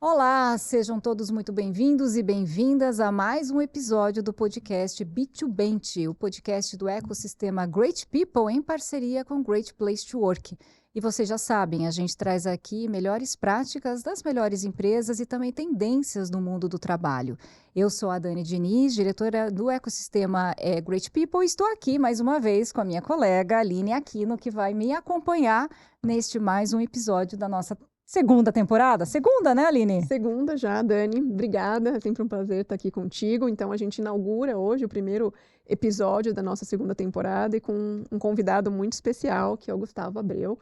Olá, sejam todos muito bem-vindos e bem-vindas a mais um episódio do podcast B2Bent, o podcast do ecossistema Great People em parceria com Great Place to Work. E vocês já sabem, a gente traz aqui melhores práticas das melhores empresas e também tendências no mundo do trabalho. Eu sou a Dani Diniz, diretora do ecossistema Great People, e estou aqui mais uma vez com a minha colega Aline Aquino, que vai me acompanhar neste mais um episódio da nossa segunda temporada? Segunda, né, Aline? Segunda já, Dani. Obrigada. É sempre um prazer estar aqui contigo. Então, a gente inaugura hoje o primeiro episódio da nossa segunda temporada e com um convidado muito especial, que é o Gustavo Abreu.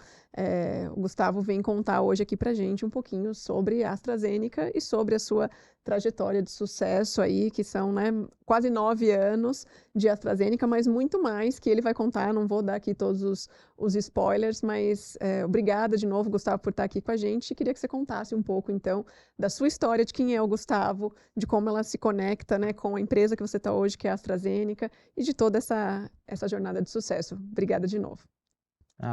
O Gustavo vem contar hoje aqui pra gente um pouquinho sobre a AstraZeneca e sobre a sua trajetória de sucesso aí, que são, né, quase 9 anos de AstraZeneca, mas muito mais que ele vai contar. Eu não vou dar aqui todos os spoilers, mas obrigada de novo, Gustavo, por estar aqui com a gente. Queria que você contasse um pouco, então, da sua história, de quem é o Gustavo, de como ela se conecta, né, com a empresa que você está hoje, que é a AstraZeneca, e de toda essa jornada de sucesso. Obrigada de novo.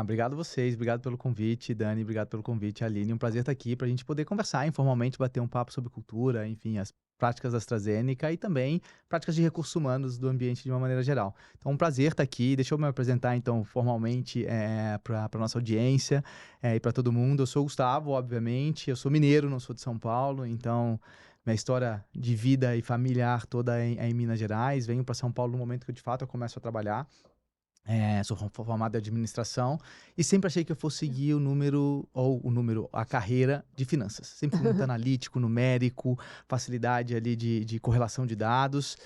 Obrigado a vocês, obrigado pelo convite, Dani, obrigado pelo convite, Aline. Um prazer estar aqui para a gente poder conversar informalmente, bater um papo sobre cultura, enfim, as práticas da AstraZeneca e também práticas de recursos humanos do ambiente de uma maneira geral. Então, um prazer estar aqui. Deixa eu me apresentar, então, formalmente para a nossa audiência e para todo mundo. Eu sou o Gustavo, obviamente, eu sou mineiro, não sou de São Paulo, então minha história de vida e familiar toda é em Minas Gerais. Venho para São Paulo no momento que, de fato, eu começo a trabalhar. Sou formado em administração e sempre achei que eu fosse seguir a carreira de finanças. Sempre fui muito analítico, numérico, facilidade ali de correlação de dados,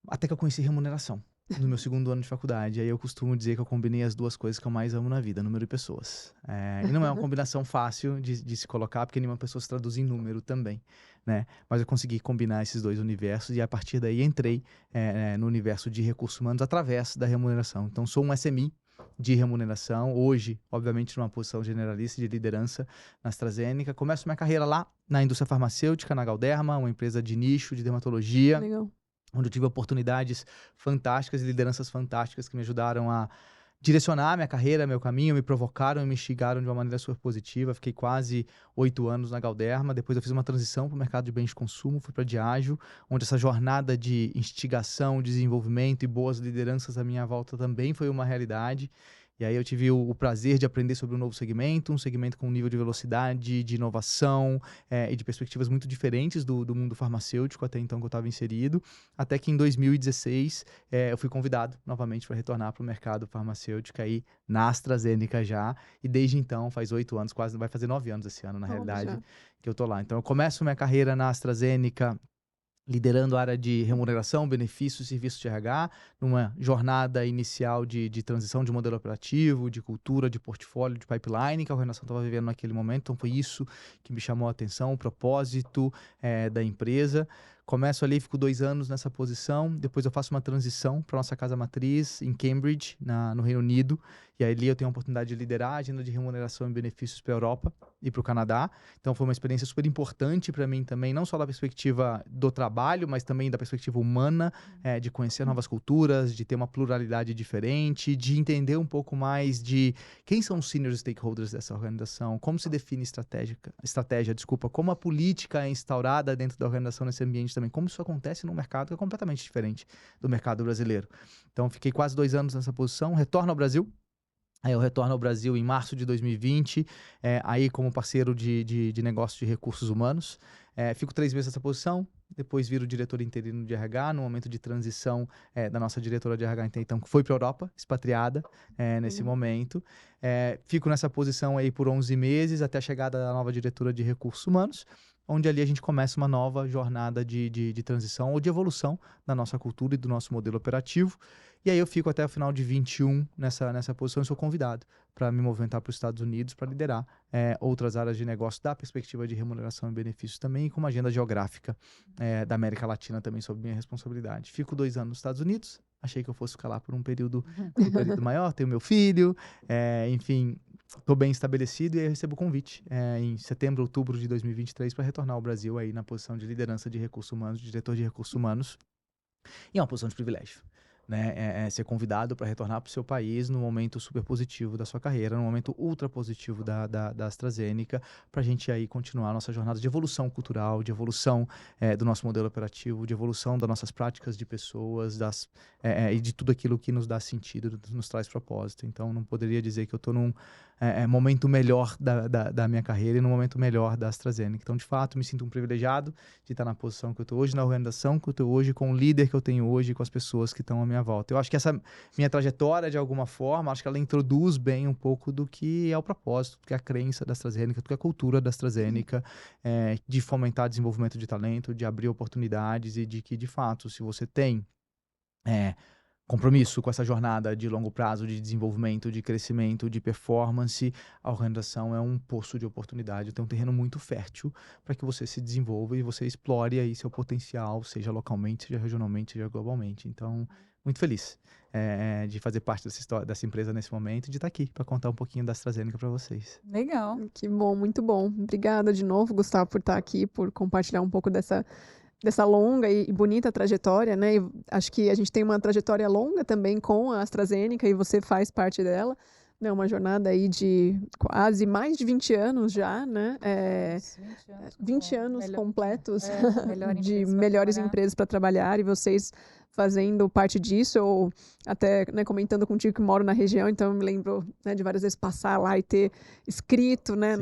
até que eu conheci remuneração no meu segundo ano de faculdade. Aí eu costumo dizer que eu combinei as duas coisas que eu mais amo na vida, número e pessoas. E não é uma combinação fácil de se colocar, porque nenhuma pessoa se traduz em número também, né? Mas eu consegui combinar esses dois universos e a partir daí entrei no universo de recursos humanos através da remuneração. Então sou um SMI de remuneração, hoje, obviamente, numa posição generalista de liderança na AstraZeneca. Começo minha carreira lá na indústria farmacêutica, na Galderma, uma empresa de nicho de dermatologia. Legal. Onde eu tive oportunidades fantásticas e lideranças fantásticas que me ajudaram a direcionar minha carreira, meu caminho, me provocaram e me instigaram de uma maneira super positiva. Fiquei quase 8 anos na Galderma, depois eu fiz uma transição para o mercado de bens de consumo, fui para a Diageo, onde essa jornada de instigação, desenvolvimento e boas lideranças à minha volta também foi uma realidade. E aí eu tive o prazer de aprender sobre um novo segmento, um segmento com um nível de velocidade, de inovação e de perspectivas muito diferentes do mundo farmacêutico até então que eu estava inserido, até que em 2016 eu fui convidado novamente para retornar para o mercado farmacêutico aí na AstraZeneca já, e desde então, faz 8 anos, quase vai fazer 9 anos esse ano na realidade, que eu tô lá. Então eu começo minha carreira na AstraZeneca liderando a área de remuneração, benefícios e serviços de RH, numa jornada inicial de transição de modelo operativo, de cultura, de portfólio, de pipeline, que a organização estava vivendo naquele momento. Então foi isso que me chamou a atenção, o propósito da empresa. Começo ali, fico 2 anos nessa posição, depois eu faço uma transição para nossa casa matriz em Cambridge, no Reino Unido, e aí ali eu tenho a oportunidade de liderar a agenda de remuneração e benefícios para a Europa e para o Canadá. Então foi uma experiência super importante para mim também, não só da perspectiva do trabalho, mas também da perspectiva humana, de conhecer novas culturas, de ter uma pluralidade diferente, de entender um pouco mais de quem são os senior stakeholders dessa organização, como se define estratégia, como a política é instaurada dentro da organização nesse ambiente também, como isso acontece num mercado que é completamente diferente do mercado brasileiro. Então fiquei quase 2 anos nessa posição, retorno ao Brasil. Aí eu retorno ao Brasil em março de 2020, aí como parceiro de negócio de recursos humanos. Fico 3 meses nessa posição, depois viro diretor interino de RH, no momento de transição da nossa diretora de RH, então, que foi para a Europa, expatriada nesse momento. Fico nessa posição aí por 11 meses, até a chegada da nova diretora de recursos humanos, onde ali a gente começa uma nova jornada de transição ou de evolução da nossa cultura e do nosso modelo operativo. E aí eu fico até o final de 21 nessa posição e sou convidado para me movimentar para os Estados Unidos para liderar outras áreas de negócio da perspectiva de remuneração e benefícios também, e com uma agenda geográfica da América Latina também sob minha responsabilidade. Fico 2 anos nos Estados Unidos, achei que eu fosse ficar lá por um período maior, tenho meu filho, enfim, estou bem estabelecido, e aí eu recebo o convite em setembro, outubro de 2023 para retornar ao Brasil aí na posição de liderança de recursos humanos, de diretor de recursos humanos, e é uma posição de privilégio. né, ser convidado para retornar para o seu país num momento super positivo da sua carreira, num momento ultra positivo da AstraZeneca, para a gente aí continuar a nossa jornada de evolução cultural, de evolução do nosso modelo operativo, de evolução das nossas práticas de pessoas, e de tudo aquilo que nos dá sentido, nos traz propósito. Então, não poderia dizer que eu estou num momento melhor da minha carreira e num momento melhor da AstraZeneca. Então, de fato, me sinto um privilegiado de estar na posição que eu estou hoje, na organização que eu estou hoje, com o líder que eu tenho hoje, com as pessoas que estão à minha volta. Eu acho que essa minha trajetória, de alguma forma, acho que ela introduz bem um pouco do que é o propósito, do que é a crença da AstraZeneca, do que é a cultura da AstraZeneca, de fomentar desenvolvimento de talento, de abrir oportunidades e de que, de fato, se você tem compromisso com essa jornada de longo prazo, de desenvolvimento, de crescimento, de performance, a organização é um poço de oportunidade, tem um terreno muito fértil para que você se desenvolva e você explore aí seu potencial, seja localmente, seja regionalmente, seja globalmente. Então, muito feliz de fazer parte dessa empresa nesse momento e de estar aqui para contar um pouquinho da AstraZeneca para vocês. Legal. Que bom, muito bom. Obrigada de novo, Gustavo, por estar aqui, por compartilhar um pouco dessa longa e bonita trajetória, né? E acho que a gente tem uma trajetória longa também com a AstraZeneca e você faz parte dela, né? Uma jornada aí de quase mais de 20 anos já, né? 20 anos completos de melhores empresas para trabalhar e vocês fazendo parte disso, ou até, né, comentando contigo que moro na região, então eu me lembro, né, de várias vezes passar lá e ter escrito, né,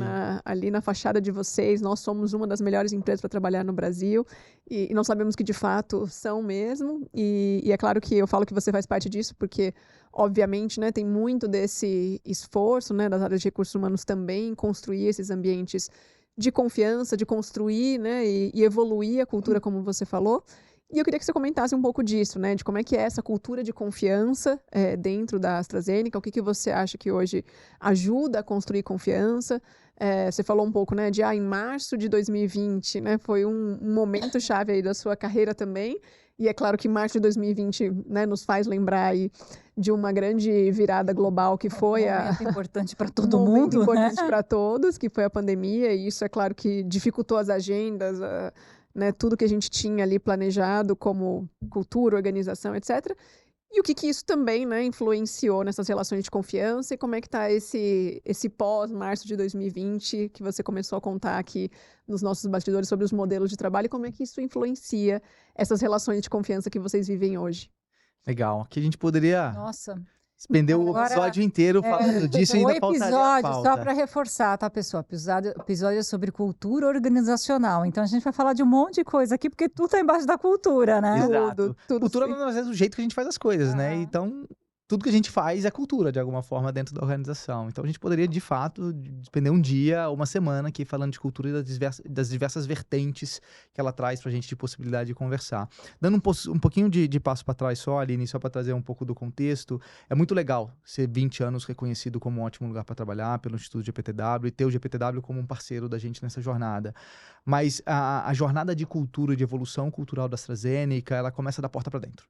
ali na fachada de vocês, nós somos uma das melhores empresas para trabalhar no Brasil, e nós sabemos que de fato são mesmo, e é claro que eu falo que você faz parte disso, porque obviamente, né, tem muito desse esforço, né, das áreas de recursos humanos também, construir esses ambientes de confiança, de construir, né, e evoluir a cultura, como você falou. E eu queria que você comentasse um pouco disso, né? De como é que é essa cultura de confiança dentro da AstraZeneca, o que você acha que hoje ajuda a construir confiança. Você falou um pouco, né, de em março de 2020, né, foi um momento chave aí da sua carreira também. E é claro que março de 2020, né, nos faz lembrar aí de uma grande virada global que foi um momento importante para todo um momento mundo, importante né? para todos, que foi a pandemia, e isso é claro que dificultou as agendas, né, tudo que a gente tinha ali planejado como cultura, organização, etc. E o que isso também, né, influenciou nessas relações de confiança e como é que está esse pós-março de 2020 que você começou a contar aqui nos nossos bastidores sobre os modelos de trabalho e como é que isso influencia essas relações de confiança que vocês vivem hoje. Legal. Aqui a gente poderia expender o episódio inteiro falando disso e ainda faltaria a pauta. Só para reforçar, tá, pessoal? Episódio é sobre cultura organizacional. Então, a gente vai falar de um monte de coisa aqui, porque tudo tá embaixo da cultura, né? Exato. Cultura, às vezes, é o jeito que a gente faz as coisas, né? Então, tudo que a gente faz é cultura, de alguma forma, dentro da organização. Então, a gente poderia, de fato, despender um dia, uma semana aqui falando de cultura e das diversas vertentes que ela traz pra gente de possibilidade de conversar. Dando um pouquinho de passo para trás só, Aline, só para trazer um pouco do contexto, é muito legal ser 20 anos reconhecido como um ótimo lugar para trabalhar pelo Instituto GPTW e ter o GPTW como um parceiro da gente nessa jornada. Mas a jornada de cultura, de evolução cultural da AstraZeneca, ela começa da porta para dentro.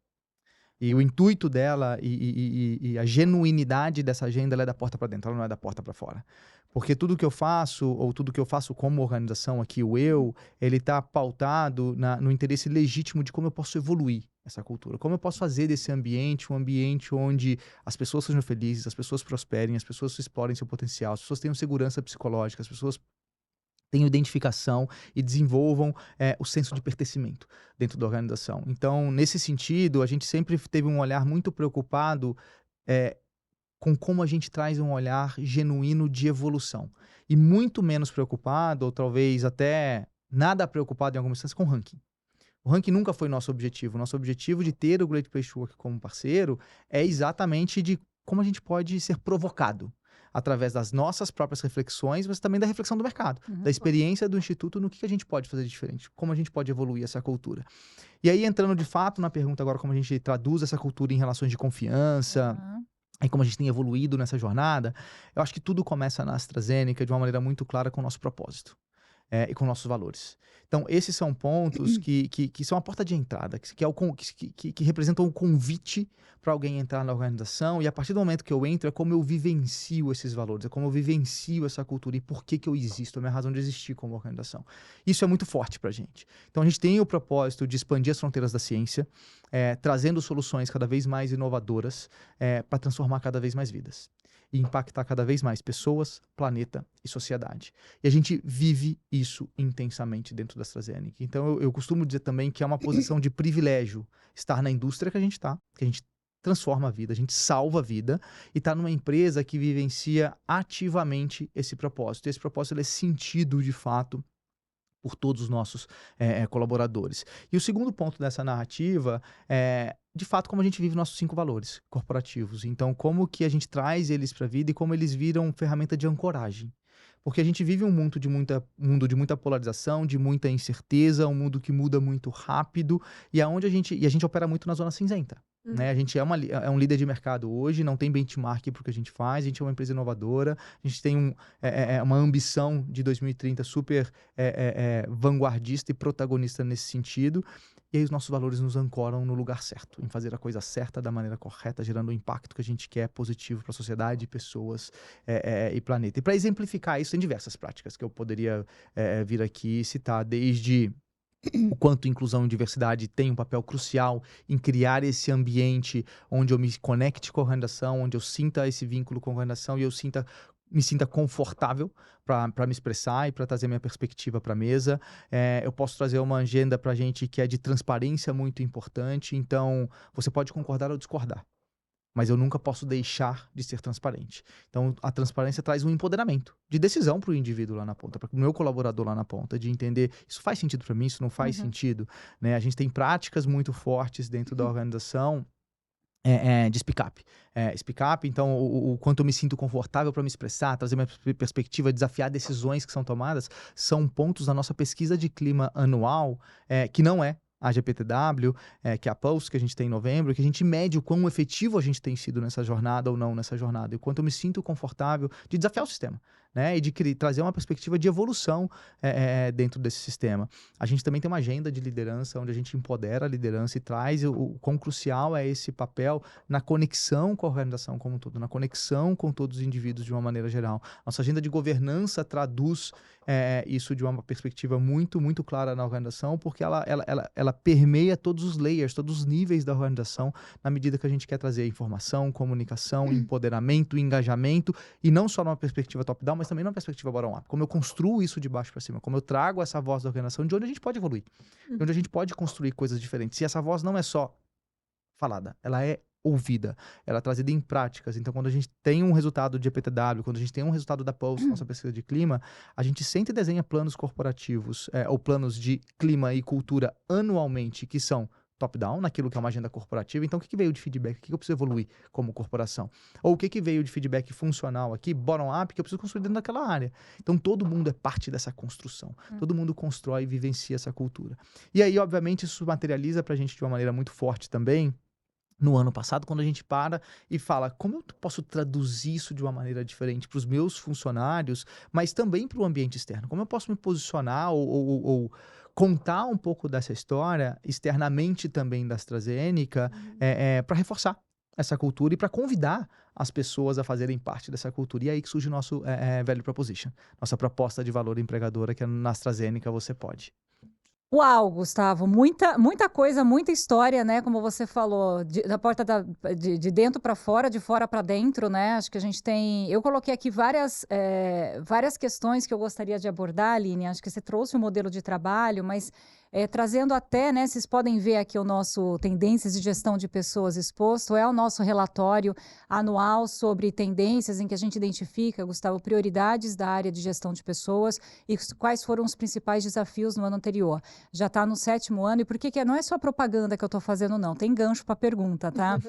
E o intuito dela e a genuinidade dessa agenda, ela é da porta para dentro, ela não é da porta para fora. Porque tudo que eu faço, ou tudo que eu faço como organização aqui, ele está pautado no interesse legítimo de como eu posso evoluir essa cultura. Como eu posso fazer desse ambiente um ambiente onde as pessoas sejam felizes, as pessoas prosperem, as pessoas explorem seu potencial, as pessoas tenham segurança psicológica, as pessoas tenham identificação e desenvolvam o senso de pertencimento dentro da organização. Então, nesse sentido, a gente sempre teve um olhar muito preocupado com como a gente traz um olhar genuíno de evolução. E muito menos preocupado, ou talvez até nada preocupado em alguma instância, com o ranking. O ranking nunca foi nosso objetivo. Nosso objetivo de ter o Great Place to Work como parceiro é exatamente de como a gente pode ser provocado através das nossas próprias reflexões, mas também da reflexão do mercado, da experiência do Instituto no que a gente pode fazer de diferente, como a gente pode evoluir essa cultura. E aí, entrando de fato na pergunta agora, como a gente traduz essa cultura em relações de confiança, e como a gente tem evoluído nessa jornada, eu acho que tudo começa na AstraZeneca de uma maneira muito clara com o nosso propósito. e com nossos valores. Então, esses são pontos que são a porta de entrada, que representam o convite para alguém entrar na organização, e a partir do momento que eu entro, é como eu vivencio esses valores, é como eu vivencio essa cultura e por que eu existo, a minha razão de existir como organização. Isso é muito forte para a gente. Então, a gente tem o propósito de expandir as fronteiras da ciência, trazendo soluções cada vez mais inovadoras para transformar cada vez mais vidas e impactar cada vez mais pessoas, planeta e sociedade. E a gente vive isso intensamente dentro da AstraZeneca. Então, eu costumo dizer também que é uma posição de privilégio estar na indústria que a gente está, que a gente transforma a vida, a gente salva a vida, e está numa empresa que vivencia ativamente esse propósito. E esse propósito ele é sentido, de fato, por todos os nossos colaboradores. E o segundo ponto dessa narrativa é, de fato, como a gente vive nossos 5 valores corporativos. Então, como que a gente traz eles para a vida e como eles viram ferramenta de ancoragem. Porque a gente vive um mundo de muita polarização, de muita incerteza, um mundo que muda muito rápido, e a gente opera muito na zona cinzenta. Né? A gente é um líder de mercado hoje, não tem benchmark para o que a gente faz, a gente é uma empresa inovadora, a gente tem uma ambição de 2030 super vanguardista e protagonista nesse sentido, e aí os nossos valores nos ancoram no lugar certo, em fazer a coisa certa da maneira correta, gerando o impacto que a gente quer positivo para a sociedade, pessoas e planeta. E para exemplificar isso, tem diversas práticas que eu poderia vir aqui citar, desde o quanto inclusão e diversidade tem um papel crucial em criar esse ambiente onde eu me conecte com a organização, onde eu sinta esse vínculo com a organização e eu me sinta confortável para me expressar e para trazer minha perspectiva para a mesa. Eu posso trazer uma agenda para a gente que é de transparência muito importante, então você pode concordar ou discordar, mas eu nunca posso deixar de ser transparente. Então, a transparência traz um empoderamento de decisão para o indivíduo lá na ponta, para o meu colaborador lá na ponta, de entender, isso faz sentido para mim, isso não faz sentido. Né? A gente tem práticas muito fortes dentro da organização de speak up. Speak up, então, o quanto eu me sinto confortável para me expressar, trazer minha perspectiva, desafiar decisões que são tomadas, são pontos da nossa pesquisa de clima anual, que não é a GPTW, que é a Pulse, que a gente tem em novembro, que a gente mede o quão efetivo a gente tem sido nessa jornada ou não nessa jornada, e o quanto eu me sinto confortável de desafiar o sistema, né? E de trazer uma perspectiva de evolução dentro desse sistema. A gente também tem uma agenda de liderança, onde a gente empodera a liderança e traz o quão crucial é esse papel na conexão com a organização como um todo, na conexão com todos os indivíduos de uma maneira geral. Nossa agenda de governança traduz isso de uma perspectiva muito, muito clara na organização, porque ela permeia todos os layers, todos os níveis da organização, na medida que a gente quer trazer informação, comunicação, empoderamento, engajamento, e não só numa perspectiva top-down, mas também numa perspectiva bottom-up. Como eu construo isso de baixo para cima, como eu trago essa voz da organização, de onde a gente pode evoluir, de onde a gente pode construir coisas diferentes. E essa voz não é só falada, ela é ouvida, ela é trazida em práticas. Então, quando a gente tem um resultado de EPTW, quando a gente tem um resultado da Pulse, nossa pesquisa de clima, a gente sempre desenha planos corporativos ou planos de clima e cultura anualmente, que são top-down, naquilo que é uma agenda corporativa. Então, o que veio de feedback? O que eu preciso evoluir como corporação? Ou o que veio de feedback funcional aqui, bottom-up, que eu preciso construir dentro daquela área? Então, todo mundo é parte dessa construção. Todo mundo constrói e vivencia essa cultura. E aí, obviamente, isso materializa pra gente de uma maneira muito forte também, no ano passado, quando a gente para e fala, como eu posso traduzir isso de uma maneira diferente para os meus funcionários, mas também para o ambiente externo? Como eu posso me posicionar ou contar um pouco dessa história externamente também da AstraZeneca para reforçar essa cultura e para convidar as pessoas a fazerem parte dessa cultura? E aí que surge o nosso value proposition, nossa proposta de valor empregadora, que é na AstraZeneca você pode. Uau, Gustavo, muita coisa, muita história, né? Como você falou, da porta de dentro para fora, de fora para dentro, né? Acho que a gente tem. Eu coloquei aqui várias questões que eu gostaria de abordar, Aline. Acho que você trouxe um modelo de trabalho, mas trazendo até, né? Vocês podem ver aqui o nosso Tendências de Gestão de Pessoas exposto, é o nosso relatório anual sobre tendências em que a gente identifica, Gustavo, prioridades da área de gestão de pessoas e quais foram os principais desafios no ano anterior. Já está no 7º ano, e por que não é só propaganda que eu estou fazendo, não? Tem gancho para a pergunta, tá?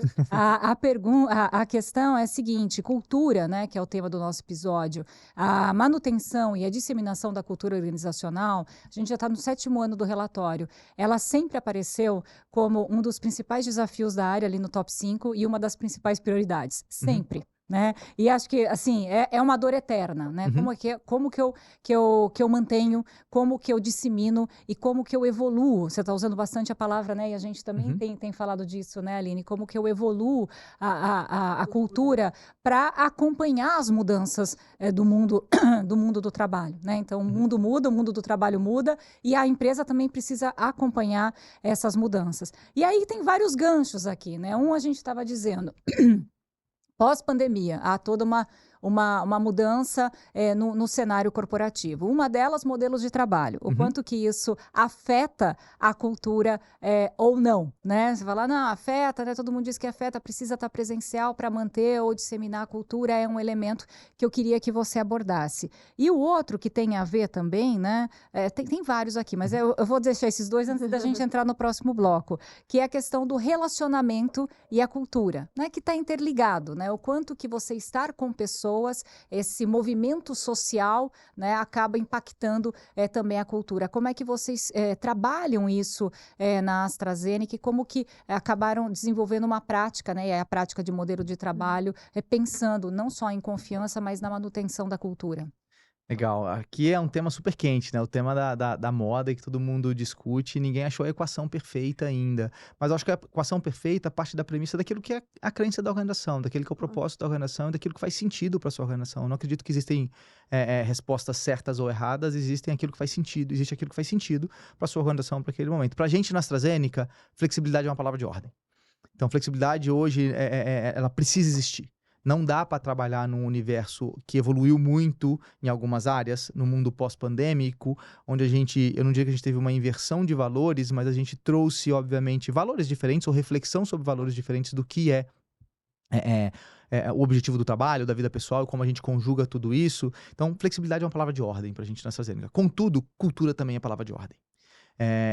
A questão é a seguinte: cultura, né, que é o tema do nosso episódio, a manutenção e a disseminação da cultura organizacional, a gente já está no 7º ano do relatório. Ela sempre apareceu como um dos principais desafios da área ali no top 5 e uma das principais prioridades. Sempre. né? E acho que, assim, é uma dor eterna, né? Uhum. Como que eu mantenho, como que eu dissemino e como que eu evoluo. Você está usando bastante a palavra, né? E a gente também Uhum. tem falado disso, né, Aline? Como que eu evoluo a cultura para acompanhar as mudanças do mundo do mundo do trabalho, né? Então, o Uhum. mundo muda, o mundo do trabalho muda e a empresa também precisa acompanhar essas mudanças. E aí tem vários ganchos aqui, né? A gente estava dizendo, pós-pandemia, há toda uma mudança no cenário corporativo. Uma delas, modelos de trabalho. O Uhum. quanto que isso afeta a cultura ou não, né? Você fala, não, afeta, né? Todo mundo diz que afeta, precisa estar presencial para manter ou disseminar a cultura, é um elemento que eu queria que você abordasse. E o outro que tem a ver também, né? Tem vários aqui, mas eu vou deixar esses dois antes da gente entrar no próximo bloco, que é a questão do relacionamento e a cultura, né? Que está interligado, né? O quanto que você estar com pessoas, esse movimento social, né, acaba impactando também a cultura. Como é que vocês trabalham isso na AstraZeneca e como que acabaram desenvolvendo uma prática, né, a prática de modelo de trabalho, pensando não só em confiança, mas na manutenção da cultura? Legal. Aqui é um tema super quente, né? O tema da moda que todo mundo discute e ninguém achou a equação perfeita ainda. Mas eu acho que a equação perfeita parte da premissa daquilo que é a crença da organização, daquele que é o propósito da organização e daquilo que faz sentido para sua organização. Eu não acredito que existem respostas certas ou erradas, existem aquilo que faz sentido, existe aquilo que faz sentido para sua organização para aquele momento. Para a gente na AstraZeneca, flexibilidade é uma palavra de ordem. Então, flexibilidade hoje, ela precisa existir. Não dá para trabalhar num universo que evoluiu muito em algumas áreas, no mundo pós-pandêmico, onde eu não diria que a gente teve uma inversão de valores, mas a gente trouxe, obviamente, valores diferentes ou reflexão sobre valores diferentes do que é, o objetivo do trabalho, da vida pessoal, como a gente conjuga tudo isso. Então, flexibilidade é uma palavra de ordem para a gente nessa AstraZeneca. Contudo, cultura também é palavra de ordem.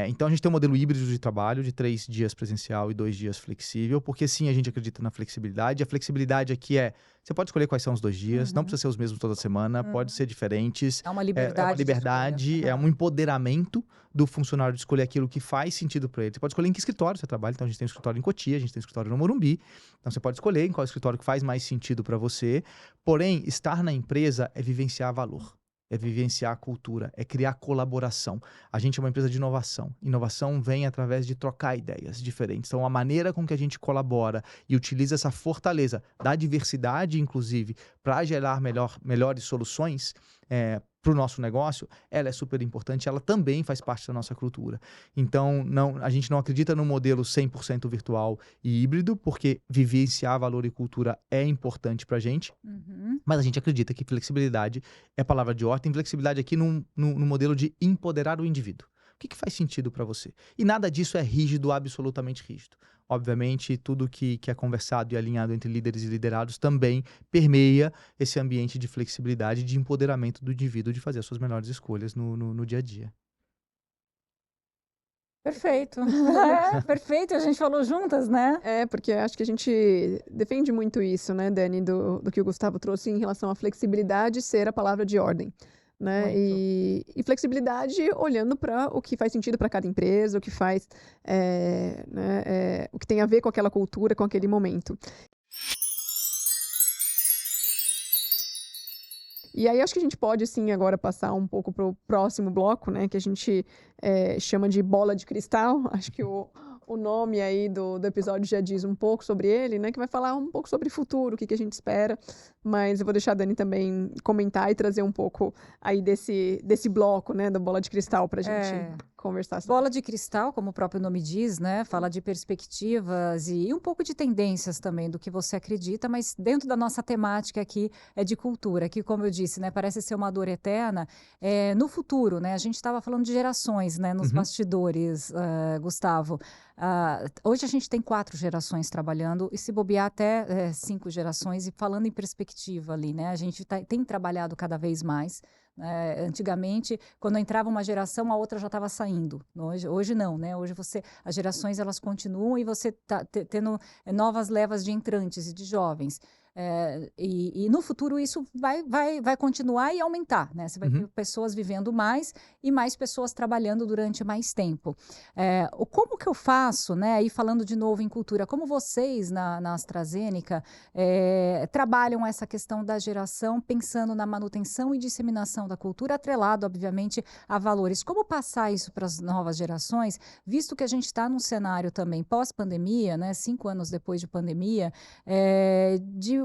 Então a gente tem um modelo híbrido de trabalho, de 3 dias presencial e 2 dias flexível, porque sim, a gente acredita na flexibilidade. A flexibilidade aqui você pode escolher quais são os 2 dias, não precisa ser os mesmos toda semana, pode ser diferentes. É uma É uma liberdade de escolha. liberdade, é um empoderamento do funcionário de escolher aquilo que faz sentido para ele. Você pode escolher em que escritório você trabalha, então a gente tem um escritório em Cotia, a gente tem um escritório no Morumbi, então você pode escolher em qual escritório que faz mais sentido para você. Porém, estar na empresa é vivenciar valor. É vivenciar a cultura, é criar colaboração. A gente é uma empresa de inovação. Inovação vem através de trocar ideias diferentes. Então, a maneira com que a gente colabora e utiliza essa fortaleza da diversidade, inclusive, para gerar melhores soluções para o nosso negócio, ela é super importante, ela também faz parte da nossa cultura. Então, a gente não acredita no modelo 100% virtual e híbrido, porque vivenciar valor e cultura é importante para a gente. Mas a gente acredita que flexibilidade é palavra de ordem, flexibilidade aqui no modelo de empoderar o indivíduo. O que faz sentido para você? E nada disso é rígido, absolutamente rígido. Obviamente, tudo que é conversado e alinhado entre líderes e liderados também permeia esse ambiente de flexibilidade, de empoderamento do indivíduo de fazer as suas melhores escolhas no dia a dia. Perfeito. Perfeito. A gente falou juntas, né? Porque acho que a gente defende muito isso, né, Dani, do que o Gustavo trouxe em relação à flexibilidade ser a palavra de ordem. Né? E flexibilidade olhando para o que faz sentido para cada empresa, o que faz, o que tem a ver com aquela cultura, com aquele momento. E aí acho que a gente pode, sim, agora passar um pouco para o próximo bloco, né, que a gente chama de bola de cristal. Acho que o nome aí do episódio já diz um pouco sobre ele, né, que vai falar um pouco sobre o futuro, o que a gente espera, mas eu vou deixar a Dani também comentar e trazer um pouco aí desse bloco, né, da bola de cristal para a gente conversar sobre. Bola de cristal, como o próprio nome diz, né, fala de perspectivas e um pouco de tendências também do que você acredita, mas dentro da nossa temática aqui é de cultura, que como eu disse, né, parece ser uma dor eterna. No futuro, né, a gente estava falando de gerações, né, nos bastidores, Gustavo. Hoje a gente tem 4 gerações trabalhando e se bobear até 5 gerações e falando em perspectiva ali, né? A gente tem trabalhado cada vez mais. Antigamente, quando entrava uma geração, a outra já estava saindo. Hoje não, né? Hoje as gerações elas continuam e você está tendo novas levas de entrantes e de jovens. E no futuro isso vai continuar e aumentar, né? Você vai ter pessoas vivendo mais e mais pessoas trabalhando durante mais tempo. Como que eu faço, né? E falando de novo em cultura, como vocês na AstraZeneca trabalham essa questão da geração, pensando na manutenção e disseminação da cultura, atrelado, obviamente, a valores. Como passar isso para as novas gerações, visto que a gente está num cenário também pós-pandemia, né? 5 anos depois de pandemia, de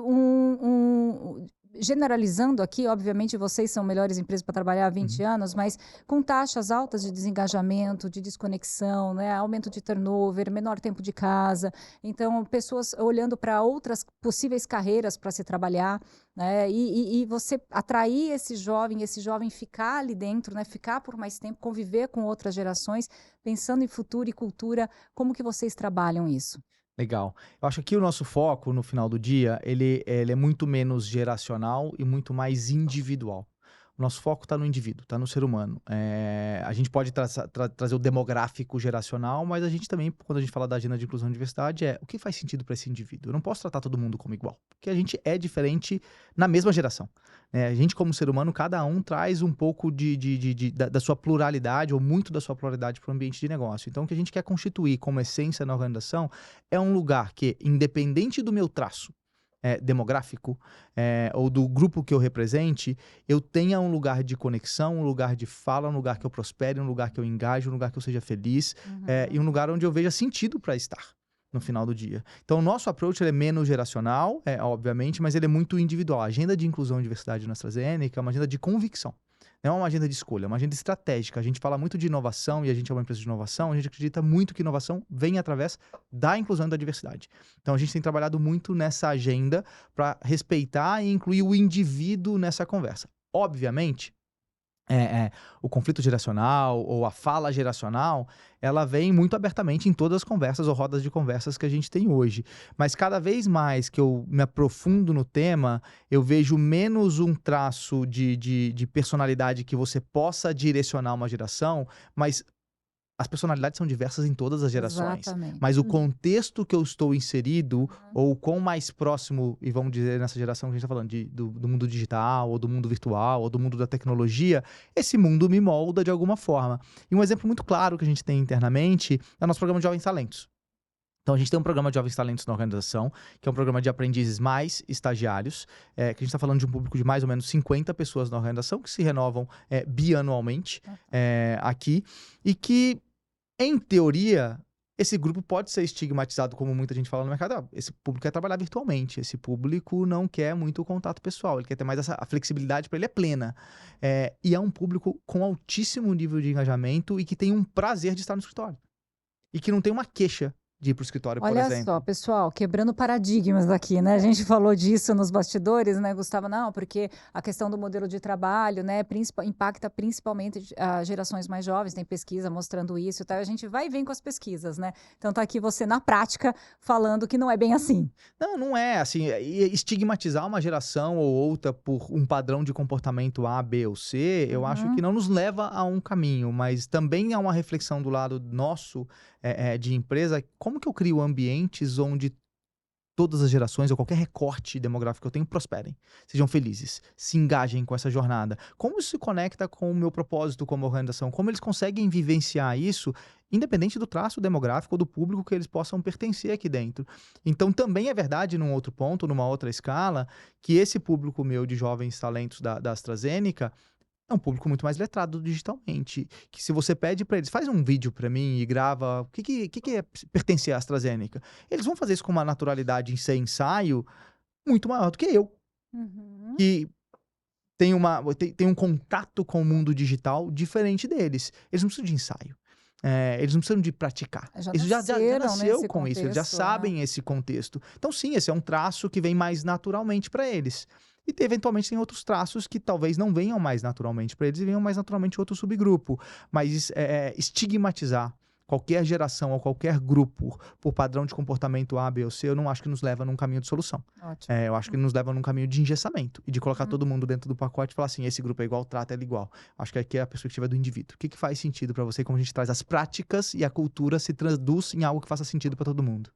generalizando aqui, obviamente vocês são melhores empresas para trabalhar há 20 anos, mas com taxas altas de desengajamento, de desconexão, né, aumento de turnover, menor tempo de casa, então pessoas olhando para outras possíveis carreiras para se trabalhar, né, e você atrair esse jovem ficar ali dentro, né, ficar por mais tempo, conviver com outras gerações, pensando em futuro e cultura, como que vocês trabalham isso? Legal. Eu acho que o nosso foco, no final do dia, ele é muito menos geracional e muito mais individual. O nosso foco está no indivíduo, está no ser humano. A gente pode trazer o demográfico geracional, mas a gente também, quando a gente fala da agenda de inclusão e diversidade, o que faz sentido para esse indivíduo? Eu não posso tratar todo mundo como igual, porque a gente é diferente na mesma geração. A gente, como ser humano, cada um traz um pouco da sua pluralidade, ou muito da sua pluralidade para o ambiente de negócio. Então, o que a gente quer constituir como essência na organização é um lugar que, independente do meu traço demográfico, ou do grupo que eu represente, eu tenha um lugar de conexão, um lugar de fala, um lugar que eu prospere, um lugar que eu engaje, um lugar que eu seja feliz, e um lugar onde eu veja sentido para estar no final do dia. Então, o nosso approach ele é menos geracional, obviamente, mas ele é muito individual. A agenda de inclusão e diversidade na AstraZeneca é uma agenda de convicção. Não é uma agenda de escolha, é uma agenda estratégica. A gente fala muito de inovação e a gente é uma empresa de inovação. A gente acredita muito que inovação vem através da inclusão e da diversidade. Então, a gente tem trabalhado muito nessa agenda para respeitar e incluir o indivíduo nessa conversa. Obviamente, o conflito geracional ou a fala geracional, ela vem muito abertamente em todas as conversas ou rodas de conversas que a gente tem hoje. Mas cada vez mais que eu me aprofundo no tema, eu vejo menos um traço de personalidade que você possa direcionar uma geração, mas as personalidades são diversas em todas as gerações. Exatamente. Mas o contexto que eu estou inserido, ou o quão mais próximo, e vamos dizer nessa geração que a gente está falando, do mundo digital, ou do mundo virtual, ou do mundo da tecnologia, esse mundo me molda de alguma forma. E um exemplo muito claro que a gente tem internamente é o nosso programa de Jovens Talentos. Então, a gente tem um programa de Jovens Talentos na organização, que é um programa de aprendizes mais estagiários, que a gente está falando de um público de mais ou menos 50 pessoas na organização, que se renovam bianualmente aqui, e que, em teoria, esse grupo pode ser estigmatizado, como muita gente fala no mercado. Esse público quer trabalhar virtualmente, esse público não quer muito o contato pessoal, ele quer ter mais a flexibilidade para ele é plena. E é um público com altíssimo nível de engajamento e que tem um prazer de estar no escritório. E que não tem uma queixa de ir para o escritório, por exemplo. Olha só, pessoal, quebrando paradigmas aqui, né? A gente falou disso nos bastidores, né, Gustavo? Não, porque a questão do modelo de trabalho, né, impacta principalmente as gerações mais jovens, tem pesquisa mostrando isso e tal. A gente vai e vem com as pesquisas, né? Então tá aqui você na prática falando que não é bem assim. Não é assim, estigmatizar uma geração ou outra por um padrão de comportamento A, B ou C, eu acho que não nos leva a um caminho, mas também há uma reflexão do lado nosso de empresa, como que eu crio ambientes onde todas as gerações, ou qualquer recorte demográfico que eu tenho, prosperem, sejam felizes, se engajem com essa jornada. Como isso se conecta com o meu propósito como organização? Como eles conseguem vivenciar isso, independente do traço demográfico ou do público que eles possam pertencer aqui dentro? Então, também é verdade, num outro ponto, numa outra escala, que esse público meu de jovens talentos da AstraZeneca é um público muito mais letrado digitalmente, que se você pede para eles, faz um vídeo para mim e grava, o que é pertencer à AstraZeneca? Eles vão fazer isso com uma naturalidade sem ensaio muito maior do que eu, que tem um contato com o mundo digital diferente deles. Eles não precisam de ensaio. Eles não precisam de praticar. Eles já nasceu com isso, eles já sabem esse contexto. Então, sim, esse é um traço que vem mais naturalmente para eles. E eventualmente tem outros traços que talvez não venham mais naturalmente para eles e venham mais naturalmente outro subgrupo. Mas estigmatizar qualquer geração ou qualquer grupo por padrão de comportamento A, B ou C, eu não acho que nos leva num caminho de solução. Eu acho que nos leva num caminho de engessamento e de colocar todo mundo dentro do pacote e falar assim, esse grupo é igual, trata ele igual. Acho que aqui é a perspectiva do indivíduo. O que faz sentido para você, como a gente traz as práticas e a cultura se traduz em algo que faça sentido para todo mundo?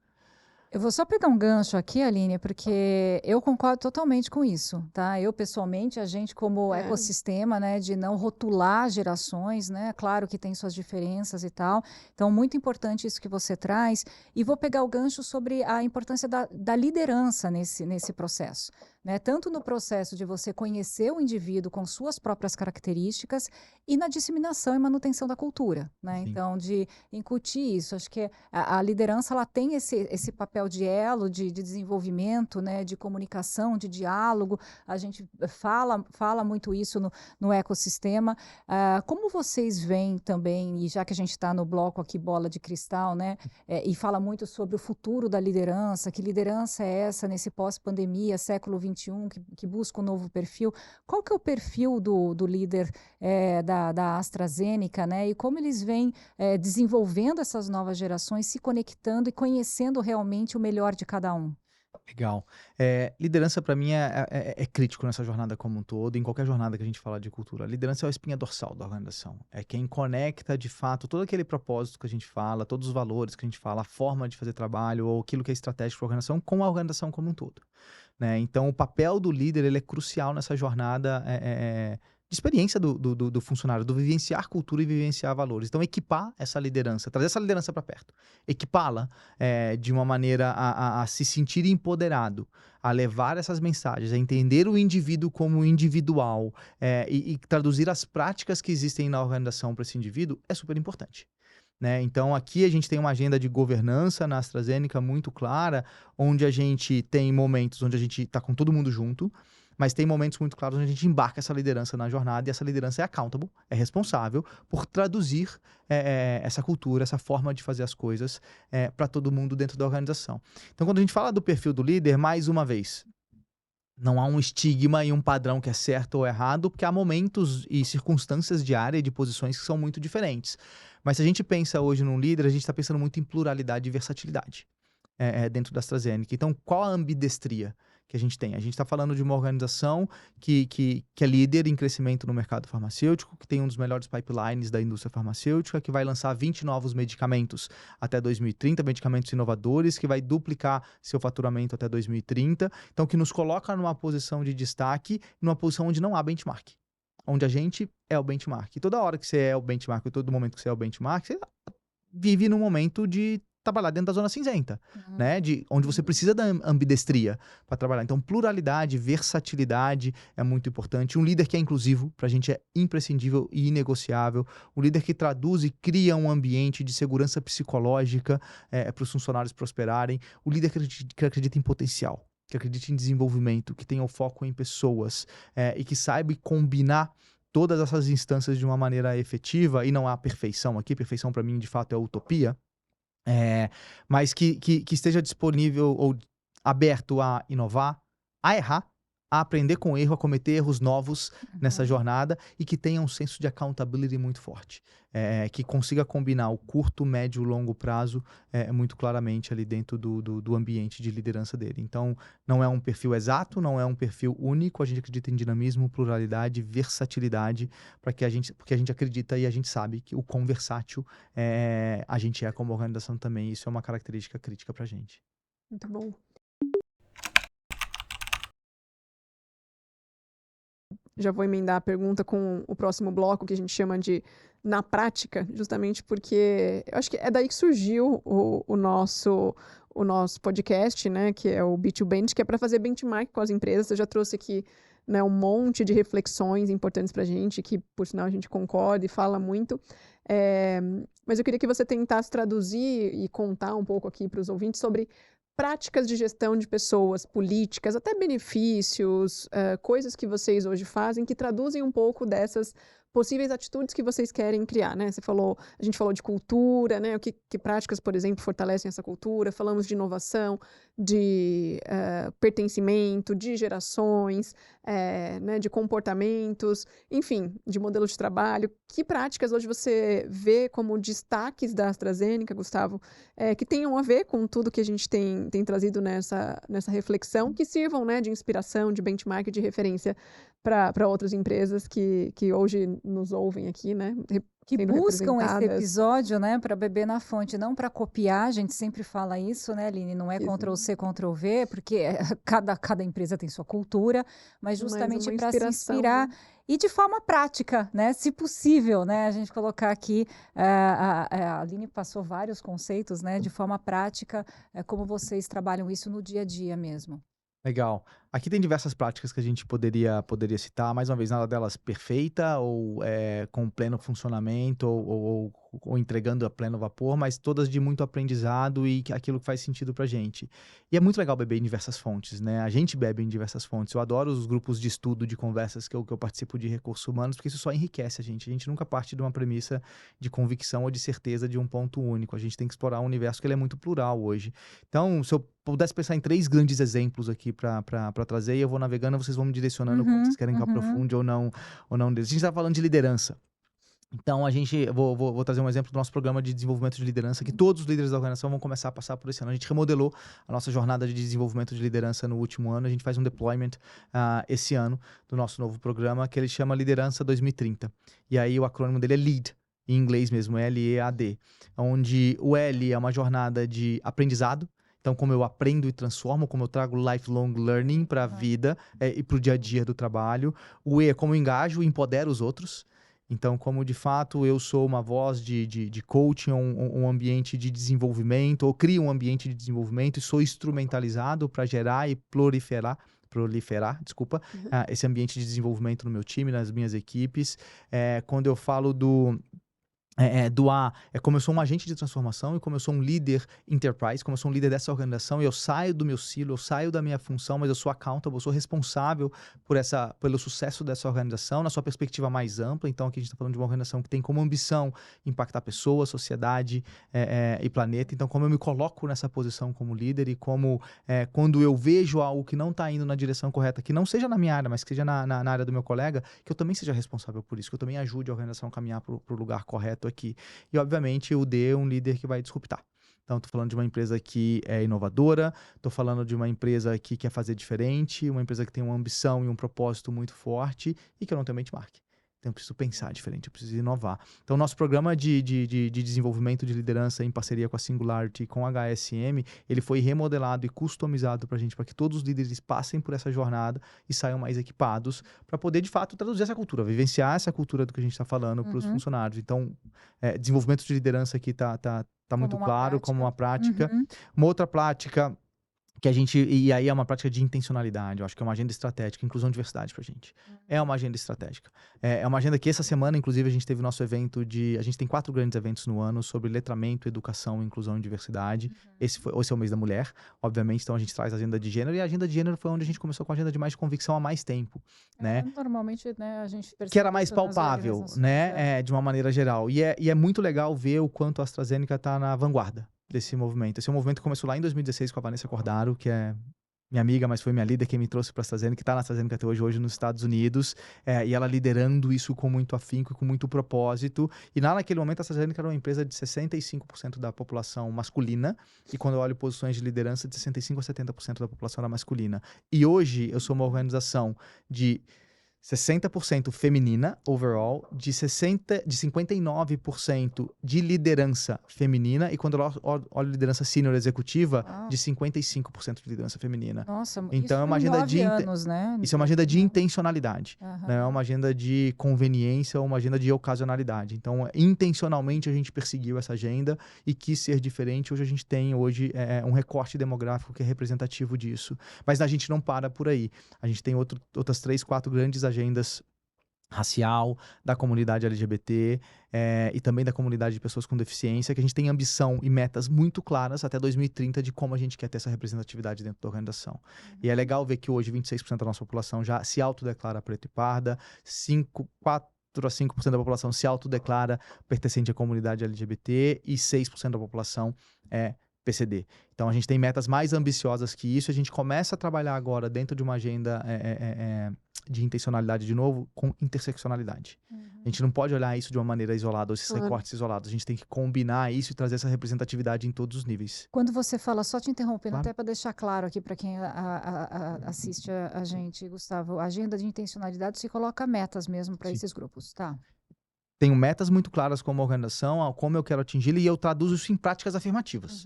Eu vou só pegar um gancho aqui, Aline, porque eu concordo totalmente com isso, tá? Eu, pessoalmente, a gente como É, ecossistema, né, de não rotular gerações, né? Claro que tem suas diferenças e tal. Então, muito importante isso que você traz. E vou pegar o gancho sobre a importância da liderança nesse processo, né? Tanto no processo de você conhecer o indivíduo com suas próprias características e na disseminação e manutenção da cultura, né? Sim. Então, de incutir isso. Acho que a liderança ela tem esse papel de elo, de desenvolvimento, né, de comunicação, de diálogo. A gente fala muito isso no ecossistema. Como vocês veem também, e já que a gente está no bloco aqui Bola de Cristal, né, e fala muito sobre o futuro da liderança, que liderança é essa nesse pós-pandemia, século XXI, que busca um novo perfil. Qual que é o perfil do líder da AstraZeneca, né, e como eles vêm desenvolvendo essas novas gerações, se conectando e conhecendo realmente o melhor de cada um? Legal. Liderança, para mim, é crítico nessa jornada como um todo, em qualquer jornada que a gente fala de cultura. A liderança é a espinha dorsal da organização. É quem conecta, de fato, todo aquele propósito que a gente fala, todos os valores que a gente fala, a forma de fazer trabalho ou aquilo que é estratégico para a organização, com a organização como um todo. Né? Então, o papel do líder ele é crucial nessa jornada de experiência do funcionário, do vivenciar cultura e vivenciar valores. Então, equipar essa liderança, trazer essa liderança para perto, equipá-la de uma maneira a se sentir empoderado, a levar essas mensagens, a entender o indivíduo como individual e traduzir as práticas que existem na organização para esse indivíduo é super importante. Né? Então, aqui a gente tem uma agenda de governança na AstraZeneca muito clara, onde a gente tem momentos onde a gente está com todo mundo junto, mas tem momentos muito claros onde a gente embarca essa liderança na jornada e essa liderança é accountable, é responsável por traduzir essa cultura, essa forma de fazer as coisas para todo mundo dentro da organização. Então, quando a gente fala do perfil do líder, mais uma vez, não há um estigma e um padrão que é certo ou errado, porque há momentos e circunstâncias de área e de posições que são muito diferentes. Mas se a gente pensa hoje num líder, a gente está pensando muito em pluralidade e versatilidade dentro da AstraZeneca. Então, qual a ambidestria que a gente tem? A gente está falando de uma organização que é líder em crescimento no mercado farmacêutico, que tem um dos melhores pipelines da indústria farmacêutica, que vai lançar 20 novos medicamentos até 2030, medicamentos inovadores, que vai duplicar seu faturamento até 2030. Então, que nos coloca numa posição de destaque, numa posição onde não há benchmark. Onde a gente é o benchmark. E toda hora que você é o benchmark, e todo momento que você é o benchmark, você vive num momento de trabalhar dentro da zona cinzenta, né? Onde você precisa da ambidestria para trabalhar. Então, pluralidade, versatilidade é muito importante. Um líder que é inclusivo, para a gente é imprescindível e inegociável. Um líder que traduz e cria um ambiente de segurança psicológica para os funcionários prosperarem. O líder que acredita em potencial, que acredita em desenvolvimento, que tenha o foco em pessoas e que saiba combinar todas essas instâncias de uma maneira efetiva, e não há perfeição aqui, perfeição para mim de fato é utopia, mas que esteja disponível ou aberto a inovar, a errar, a aprender com erro, a cometer erros novos nessa jornada e que tenha um senso de accountability muito forte. Que consiga combinar o curto, médio e longo prazo muito claramente ali dentro do ambiente de liderança dele. Então, não é um perfil exato, não é um perfil único, a gente acredita em dinamismo, pluralidade, versatilidade, porque a gente acredita e a gente sabe que o quão versátil a gente é como organização também. Isso é uma característica crítica pra gente. muito bom. Já vou emendar a pergunta com o próximo bloco, que a gente chama de na prática, justamente porque eu acho que é daí que surgiu o nosso podcast, né, que é o B2Bench, que é para fazer benchmark com as empresas. Eu já trouxe aqui, né, um monte de reflexões importantes para a gente, que por sinal a gente concorda e fala muito. Mas eu queria que você tentasse traduzir e contar um pouco aqui para os ouvintes sobre práticas de gestão de pessoas, políticas, até benefícios, coisas que vocês hoje fazem que traduzem um pouco dessas possíveis atitudes que vocês querem criar, né? A gente falou de cultura, né? Que práticas, por exemplo, fortalecem essa cultura? Falamos de inovação, de pertencimento, de gerações, né? De comportamentos, enfim, de modelo de trabalho. Que práticas hoje você vê como destaques da AstraZeneca, Gustavo, que tenham a ver com tudo que a gente tem trazido nessa reflexão, que sirvam, né, de inspiração, de benchmark, de referência para outras empresas que hoje nos ouvem aqui, né? Que sendo buscam esse representadas. episódio, né, para beber na fonte, não para copiar. A gente sempre fala isso, né, Aline? Não é Isso. Ctrl+C, Ctrl+V, porque cada empresa tem sua cultura, mas justamente uma para se inspiração, inspirar né? e de forma prática, né? Se possível, né? A gente colocar aqui, a Aline passou vários conceitos, né? De forma prática, como vocês trabalham isso no dia a dia mesmo. Legal. Aqui tem diversas práticas que a gente poderia citar, mais uma vez, nada delas perfeita ou com pleno funcionamento ou entregando a pleno vapor, mas todas de muito aprendizado e aquilo que faz sentido pra gente. E é muito legal beber em diversas fontes, né? A gente bebe em diversas fontes. Eu adoro os grupos de estudo, de conversas que eu participo de recursos humanos, porque isso só enriquece a gente. A gente nunca parte de uma premissa de convicção ou de certeza de um ponto único. A gente tem que explorar um universo que ele é muito plural hoje. Então, se eu pudesse pensar em 3 grandes exemplos aqui para trazer, e eu vou navegando, vocês vão me direcionando como vocês querem que eu aprofunde ou não deles. A gente está falando de liderança. Então, vou trazer um exemplo do nosso programa de desenvolvimento de liderança, que todos os líderes da organização vão começar a passar por esse ano. A gente remodelou a nossa jornada de desenvolvimento de liderança no último ano. A gente faz um deployment esse ano do nosso novo programa, que ele chama Liderança 2030. E aí o acrônimo dele é LEAD, em inglês mesmo, L-E-A-D. Onde o L é uma jornada de aprendizado. Então, como eu aprendo e transformo, como eu trago lifelong learning para a vida e para o dia a dia do trabalho. O E é como eu engajo e empodero os outros. Então, como de fato eu sou uma voz de coaching, um ambiente de desenvolvimento, ou crio um ambiente de desenvolvimento e sou instrumentalizado para gerar e proliferar, esse ambiente de desenvolvimento no meu time, nas minhas equipes. Quando eu falo do A, como eu sou um agente de transformação e como eu sou um líder enterprise, como eu sou um líder dessa organização, e eu saio do meu silo, eu saio da minha função, mas eu sou accountable, eu sou responsável pelo sucesso dessa organização, na sua perspectiva mais ampla. Então aqui a gente está falando de uma organização que tem como ambição impactar pessoas, sociedade e planeta. Então como eu me coloco nessa posição como líder e como quando eu vejo algo que não está indo na direção correta, que não seja na minha área, mas que seja na área do meu colega, que eu também seja responsável por isso, que eu também ajude a organização a caminhar para o lugar correto aqui. E, obviamente, o D é um líder que vai disruptar. Então, estou falando de uma empresa que é inovadora, estou falando de uma empresa que quer fazer diferente, uma empresa que tem uma ambição e um propósito muito forte e que eu não tenho benchmark. Então, eu preciso pensar diferente, eu preciso inovar. Então, o nosso programa de desenvolvimento de liderança em parceria com a Singularity e com a HSM, ele foi remodelado e customizado para a gente, para que todos os líderes passem por essa jornada e saiam mais equipados para poder, de fato, traduzir essa cultura, vivenciar essa cultura do que a gente está falando para os funcionários. Então, desenvolvimento de liderança aqui está muito claro como uma prática. Uma outra prática que a gente, e aí é uma prática de intencionalidade, eu acho que é uma agenda estratégica, inclusão e diversidade pra gente. É uma agenda estratégica. É uma agenda que essa semana, inclusive, a gente teve o nosso evento a gente tem 4 grandes eventos no ano sobre letramento, educação, inclusão e diversidade. Esse é o mês da mulher, obviamente, então a gente traz a agenda de gênero, e a agenda de gênero foi onde a gente começou com a agenda de mais convicção há mais tempo, né? Normalmente, né, a gente percebe Que era mais isso nas palpável, organizações, né, de uma maneira geral. E é muito legal ver o quanto a AstraZeneca está na vanguarda desse movimento. Esse é um movimento que começou lá em 2016 com a Vanessa Cordaro, que é minha amiga, mas foi minha líder quem me trouxe para a AstraZeneca, que está na AstraZeneca até hoje nos Estados Unidos, e ela liderando isso com muito afinco e com muito propósito. E lá naquele momento a AstraZeneca era uma empresa de 65% da população masculina, e quando eu olho posições de liderança, de 65% a 70% da população era masculina. E hoje eu sou uma organização de 60% feminina, overall, de 59% de liderança feminina, e quando eu olho liderança sênior executiva, de 55% de liderança feminina. Nossa, então isso é uma em agenda 9 anos, né? Isso é uma agenda de intencionalidade, não é uma agenda de conveniência ou uma agenda de ocasionalidade. Então, intencionalmente a gente perseguiu essa agenda e quis ser diferente. Hoje a gente tem um recorte demográfico que é representativo disso. Mas a gente não para por aí. A gente tem outras 3, 4 grandes agendas racial, da comunidade LGBT e também da comunidade de pessoas com deficiência, que a gente tem ambição e metas muito claras até 2030 de como a gente quer ter essa representatividade dentro da organização. E é legal ver que hoje 26% da nossa população já se autodeclara preta e parda, 4 a 5% da população se autodeclara pertencente à comunidade LGBT e 6% da população é PCD. Então a gente tem metas mais ambiciosas que isso, a gente começa a trabalhar agora dentro de uma agenda de intencionalidade de novo, com interseccionalidade. A gente não pode olhar isso de uma maneira isolada, ou esses recortes isolados. A gente tem que combinar isso e trazer essa representatividade em todos os níveis. Quando você fala, só te interrompendo, Claro. até para deixar claro aqui para quem assiste a gente, Gustavo, a agenda de intencionalidade se coloca metas mesmo para Sim. esses grupos, tá? Tenho metas muito claras como organização, como eu quero atingi-la, e eu traduzo isso em práticas afirmativas.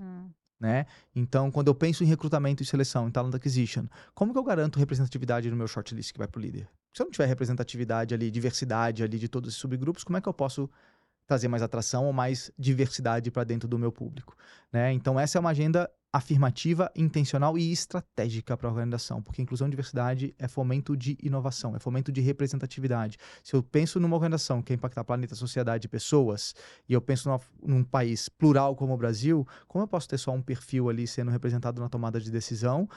Né? Então, quando eu penso em recrutamento e seleção, em talent acquisition, como que eu garanto representatividade no meu shortlist que vai para o líder? Se eu não tiver representatividade ali, diversidade ali de todos esses subgrupos, como é que eu posso trazer mais atração ou mais diversidade para dentro do meu público? Né? Então, essa é uma agenda afirmativa, intencional e estratégica para a organização, porque inclusão e diversidade é fomento de inovação, é fomento de representatividade. Se eu penso numa organização que quer impactar planeta, sociedade e pessoas, e eu penso num país plural como o Brasil, como eu posso ter só um perfil ali sendo representado na tomada de decisão,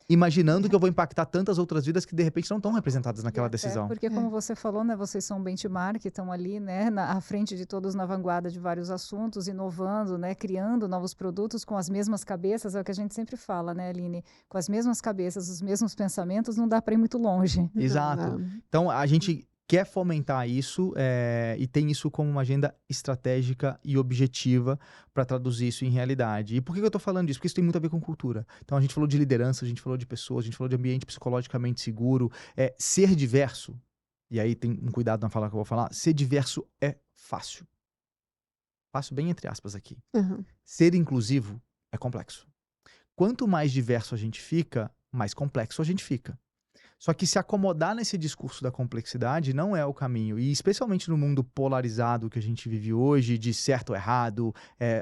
imaginando que eu vou impactar tantas outras vidas que de repente não estão representadas naquela decisão? Porque como você falou, né, vocês são um benchmark, estão ali, né, à frente de todos, na vanguarda de vários assuntos, inovando, né, criando novos produtos com as mesmas cabeças, é o que a gente sempre fala, né, Aline? Com as mesmas cabeças, os mesmos pensamentos, não dá para ir muito longe. Exato. Então, a gente quer fomentar isso e tem isso como uma agenda estratégica e objetiva para traduzir isso em realidade. E por que eu estou falando disso? Porque isso tem muito a ver com cultura. Então, a gente falou de liderança, a gente falou de pessoas, a gente falou de ambiente psicologicamente seguro. Ser diverso, e aí tem um cuidado na fala que eu vou falar, ser diverso é fácil. Fácil bem entre aspas aqui. Ser inclusivo é complexo. Quanto mais diverso a gente fica, mais complexo a gente fica. Só que se acomodar nesse discurso da complexidade não é o caminho. E especialmente no mundo polarizado que a gente vive hoje, de certo ou errado,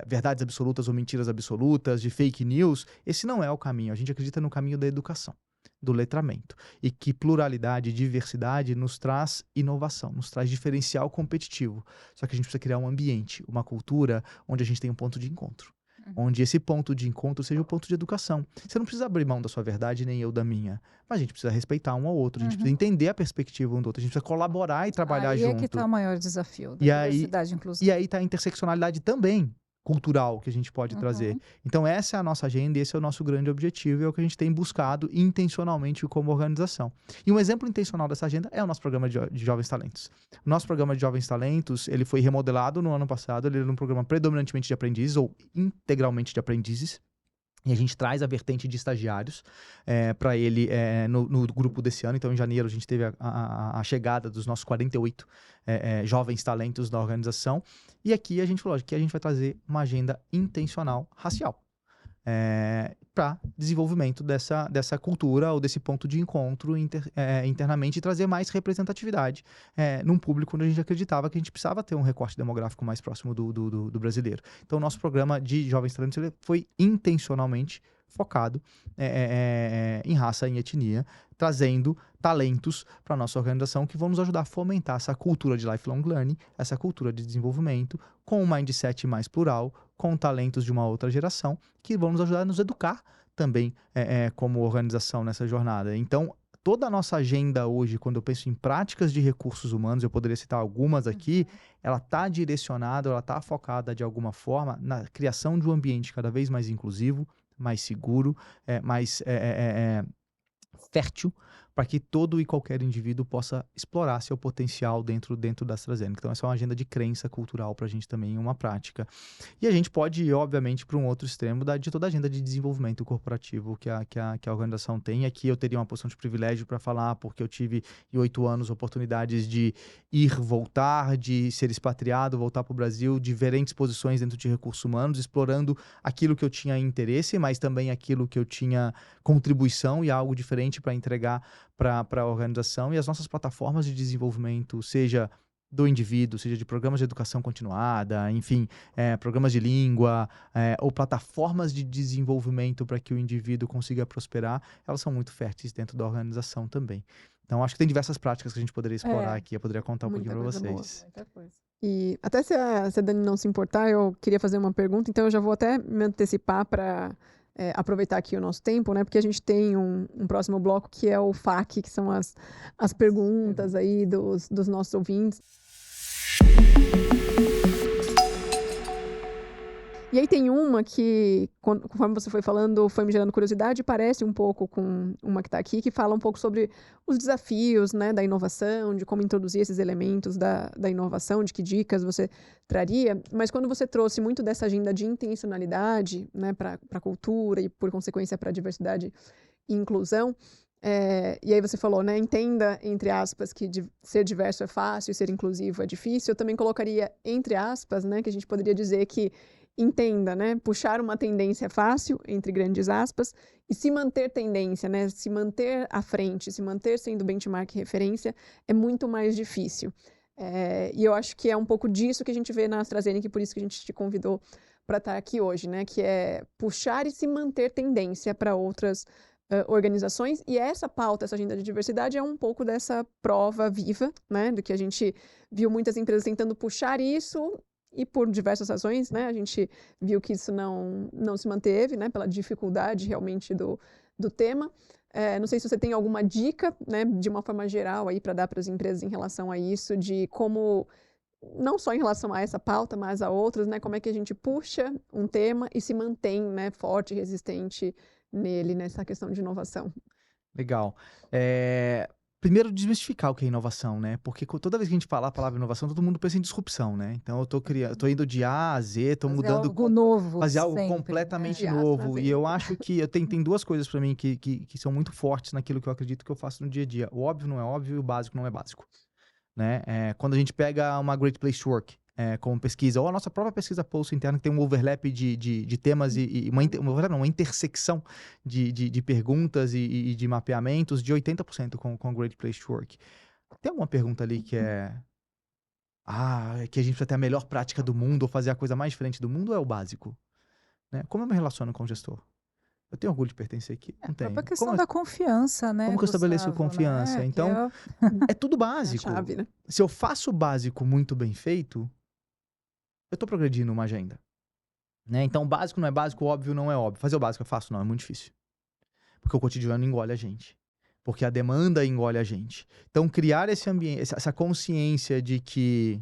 verdades absolutas ou mentiras absolutas, de fake news, esse não é o caminho. A gente acredita no caminho da educação, do letramento. E que pluralidade e diversidade nos traz inovação, nos traz diferencial competitivo. Só que a gente precisa criar um ambiente, uma cultura onde a gente tem um ponto de encontro. Onde esse ponto de encontro seja o ponto de educação. Você não precisa abrir mão da sua verdade, nem eu da minha. Mas a gente precisa respeitar um ao outro, a gente precisa entender a perspectiva um do outro, a gente precisa colaborar e trabalhar junto. Aí é que está o maior desafio da diversidade e inclusão. E aí está a interseccionalidade também cultural que a gente pode trazer. Então essa é a nossa agenda, esse é o nosso grande objetivo e é o que a gente tem buscado intencionalmente como organização. E um exemplo intencional dessa agenda é o nosso programa de Jovens Talentos. O nosso programa de Jovens Talentos, ele foi remodelado no ano passado, ele era um programa predominantemente de aprendizes ou integralmente de aprendizes. E a gente traz a vertente de estagiários para ele no grupo desse ano. Então, em janeiro, a gente teve a chegada dos nossos 48 jovens talentos da organização. E aqui a gente falou que a gente vai trazer uma agenda intencional racial para desenvolvimento dessa cultura ou desse ponto de encontro internamente e trazer mais representatividade num público onde a gente acreditava que a gente precisava ter um recorte demográfico mais próximo do brasileiro. Então, o nosso programa de Jovens Talentos ele foi intencionalmente focado em raça, em etnia, trazendo talentos para a nossa organização que vão nos ajudar a fomentar essa cultura de lifelong learning, essa cultura de desenvolvimento, com um mindset mais plural, com talentos de uma outra geração, que vão nos ajudar a nos educar também como organização nessa jornada. Então, toda a nossa agenda hoje, quando eu penso em práticas de recursos humanos, eu poderia citar algumas aqui, ela está direcionada, ela está focada de alguma forma na criação de um ambiente cada vez mais inclusivo, mais seguro, mais fértil, para que todo e qualquer indivíduo possa explorar seu potencial dentro da AstraZeneca. Então, essa é uma agenda de crença cultural para a gente também, uma prática. E a gente pode ir, obviamente, para um outro extremo de toda a agenda de desenvolvimento corporativo que a organização tem. Aqui eu teria uma posição de privilégio para falar, porque eu tive, em 8 anos, oportunidades de ir, voltar, de ser expatriado, voltar para o Brasil, diferentes posições dentro de recursos humanos, explorando aquilo que eu tinha interesse, mas também aquilo que eu tinha contribuição e algo diferente para entregar para a organização. E as nossas plataformas de desenvolvimento, seja do indivíduo, seja de programas de educação continuada, enfim, programas de língua, ou plataformas de desenvolvimento para que o indivíduo consiga prosperar, elas são muito férteis dentro da organização também. Então, acho que tem diversas práticas que a gente poderia explorar aqui, eu poderia contar um pouquinho para vocês. Muita coisa. E até se a Dani não se importar, eu queria fazer uma pergunta, então eu já vou até me antecipar para aproveitar aqui o nosso tempo, né? Porque a gente tem um próximo bloco que é o FAQ, que são as perguntas aí dos nossos ouvintes. E aí tem uma que, conforme você foi falando, foi me gerando curiosidade, parece um pouco com uma que está aqui, que fala um pouco sobre os desafios, né, da inovação, de como introduzir esses elementos da inovação, de que dicas você traria. Mas quando você trouxe muito dessa agenda de intencionalidade, né, para a cultura e, por consequência, para a diversidade e inclusão, e aí você falou, né, entenda, entre aspas, que ser diverso é fácil e ser inclusivo é difícil. Eu também colocaria, entre aspas, né, que a gente poderia dizer que entenda, né, puxar uma tendência é fácil, entre grandes aspas, e se manter tendência, né, se manter à frente, se manter sendo benchmark e referência é muito mais difícil. E eu acho que é um pouco disso que a gente vê na AstraZeneca, e por isso que a gente te convidou para estar aqui hoje, né, que é puxar e se manter tendência para outras organizações, e essa pauta, essa agenda de diversidade é um pouco dessa prova viva, né, do que a gente viu muitas empresas tentando puxar isso, e por diversas razões, né, a gente viu que isso não se manteve, né, pela dificuldade realmente do tema. Não sei se você tem alguma dica, né, de uma forma geral aí para dar para as empresas em relação a isso, de como, não só em relação a essa pauta, mas a outras, né, como é que a gente puxa um tema e se mantém, né, forte e resistente nele, nessa questão de inovação. Legal. Primeiro, desmistificar o que é inovação, né? Porque toda vez que a gente fala a palavra inovação, todo mundo pensa em disrupção, né? Então, eu tô indo de A a Z, tô Fazer mudando... algo novo Fazer algo sempre, completamente De A a novo. Z. E eu acho que tem duas coisas para mim que são muito fortes naquilo que eu acredito que eu faço no dia a dia. O óbvio não é óbvio e o básico não é básico, né? Quando a gente pega uma Great Place to Work como pesquisa, ou a nossa própria pesquisa Pulse interna, que tem um overlap de temas e uma intersecção de perguntas e de mapeamentos de 80% com Great Place to Work. Tem alguma pergunta ali que que a gente precisa ter a melhor prática do mundo ou fazer a coisa mais diferente do mundo, ou é o básico? Né? Como eu me relaciono com o gestor? Eu tenho orgulho de pertencer aqui? Não A tenho. própria questão da confiança, né, Como que eu estabeleço Gustavo, confiança? né? Então, é tudo É a básico. chave, né? Se eu faço o básico muito bem feito, eu tô progredindo uma agenda. Né? Então, o básico não é básico, o óbvio não é óbvio. Fazer o básico é fácil? Não, é muito difícil. Porque o cotidiano engole a gente. Porque a demanda engole a gente. Então, criar esse ambiente, essa consciência de que